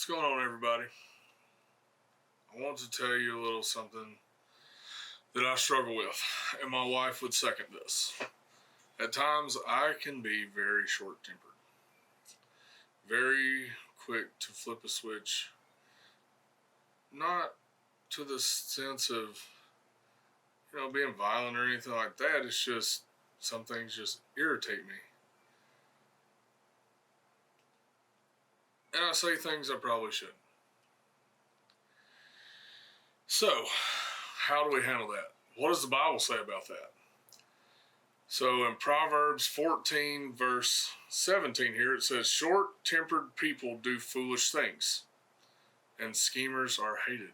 What's going on, everybody? I want to tell you a little something that I struggle with, and my wife would second this. At times, I can be very short-tempered, very quick to flip a switch, not to the sense of, being violent or anything like that. It's just some things just irritate me. And I say things I probably shouldn't. So, how do we handle that? What does the Bible say about that? So in Proverbs 14, verse 17 here, it says, short-tempered people do foolish things, and schemers are hated.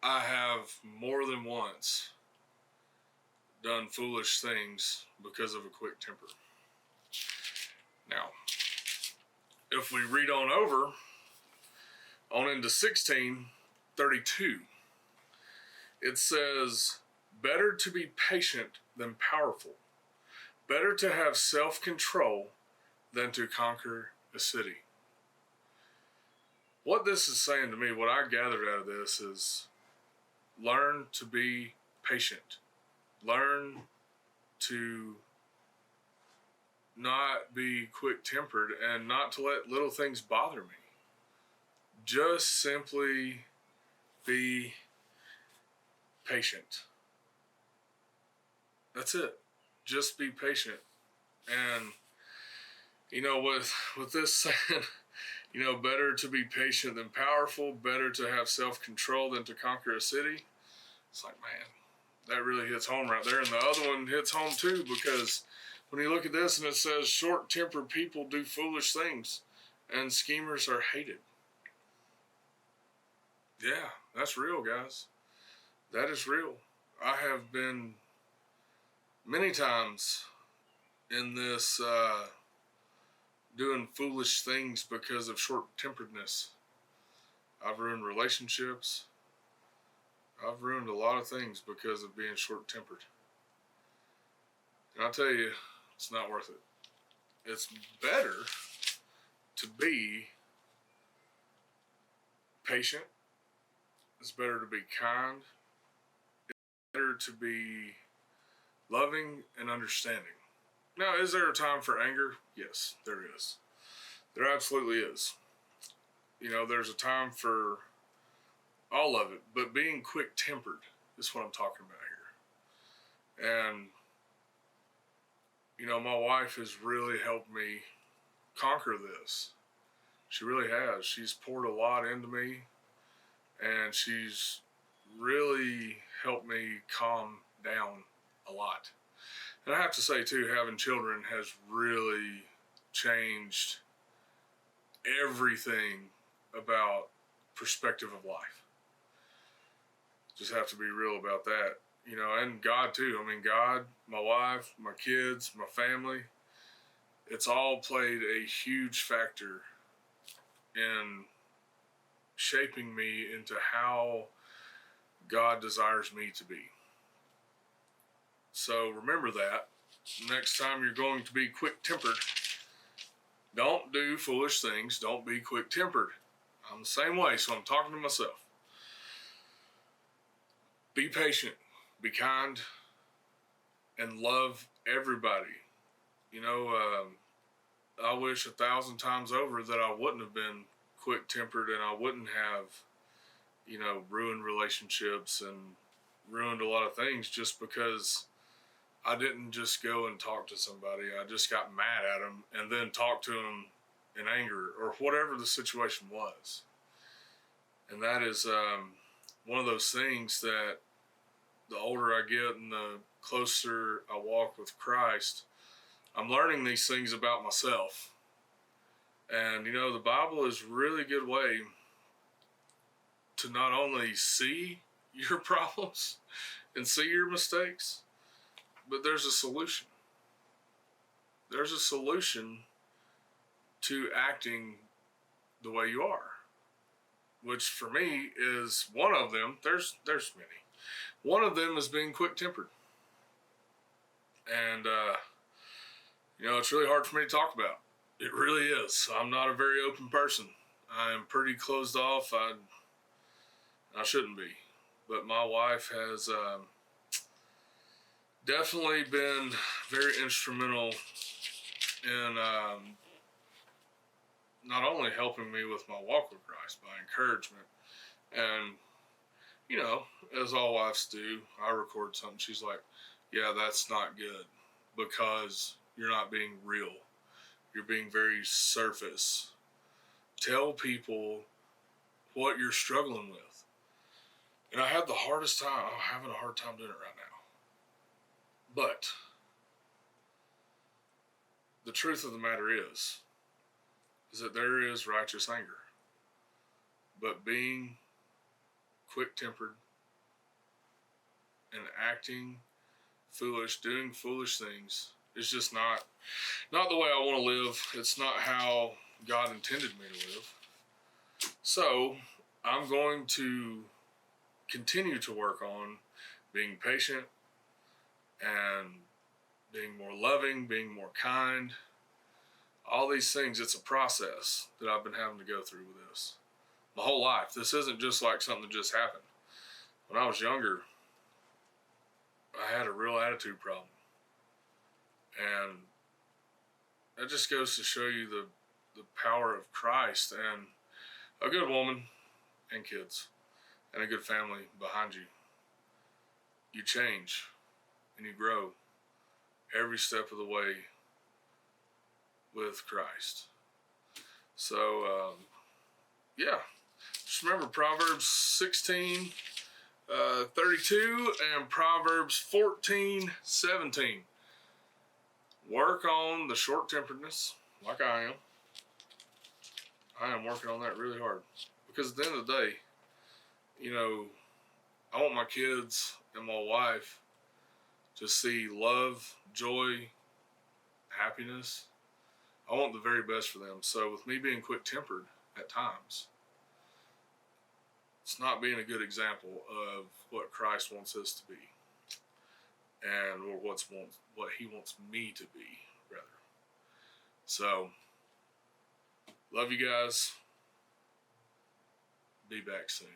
I have more than once done foolish things because of a quick temper. Now, if we read on over, on into 16:32, it says, better to be patient than powerful, better to have self-control than to conquer a city. What this is saying to me, what I gathered out of this is, learn to be patient. Learn to not be quick-tempered and not to let little things bother me. Just simply be patient. That's it. Just be patient. And, with this saying, better to be patient than powerful, better to have self-control than to conquer a city. It's like, man, that really hits home right there. And the other one hits home too, because when you look at this and it says short-tempered people do foolish things and schemers are hated. Yeah, that's real, guys. That is real. I have been many times in this doing foolish things because of short-temperedness. I've ruined relationships. I've ruined a lot of things because of being short-tempered. And I'll tell you, it's not worth it. It's better to be patient. It's better to be kind. It's better to be loving and understanding. Now, is there a time for anger? Yes, there is. There absolutely is. There's a time for all of it, but being quick-tempered is what I'm talking about here. And, my wife has really helped me conquer this. She really has. She's poured a lot into me, and she's really helped me calm down a lot. And I have to say, too, having children has really changed everything about perspective of life. Just have to be real about that. And God, too. God, my wife, my kids, my family, it's all played a huge factor in shaping me into how God desires me to be. So remember that. Next time you're going to be quick-tempered, don't do foolish things. Don't be quick-tempered. I'm the same way, so I'm talking to myself. Be patient. Be kind. And love everybody. I wish 1,000 times over that I wouldn't have been quick-tempered and I wouldn't have, ruined relationships and ruined a lot of things just because I didn't just go and talk to somebody. I just got mad at them and then talked to them in anger or whatever the situation was. And that is one of those things that the older I get and the closer I walk with Christ, I'm learning these things about myself. And, the Bible is a really good way to not only see your problems and see your mistakes, but there's a solution. There's a solution to acting the way you are, which for me is one of them. There's many. One of them is being quick-tempered. And, it's really hard for me to talk about It really is. I'm not a very open person. I am pretty closed off. I shouldn't be, but my wife has definitely been very instrumental in not only helping me with my walk with Christ by encouragement, and you know, as all wives do, I record something. She's like, "Yeah, that's not good because you're not being real. You're being very surface. Tell people what you're struggling with." And I have the hardest time. I'm having a hard time doing it right now. But the truth of the matter is that there is righteous anger. But being quick-tempered and acting foolish, doing foolish things, is just not the way I want to live. It's not how God intended me to live. So I'm going to continue to work on being patient and being more loving, being more kind. All these things, it's a process that I've been having to go through with this my whole life. This isn't just like something that just happened. When I was younger, I had a real attitude problem. And that just goes to show you the power of Christ and a good woman and kids and a good family behind you. You change and you grow every step of the way with Christ. So, yeah. Just remember Proverbs 16, 32 and Proverbs 14, 17. Work on the short-temperedness, like I am. I am working on that really hard. Because at the end of the day, you know, I want my kids and my wife to see love, joy, happiness. I want the very best for them. So with me being quick-tempered at times, it's not being a good example of what Christ wants us to be, and or what He wants me to be, rather. So, love you guys. Be back soon.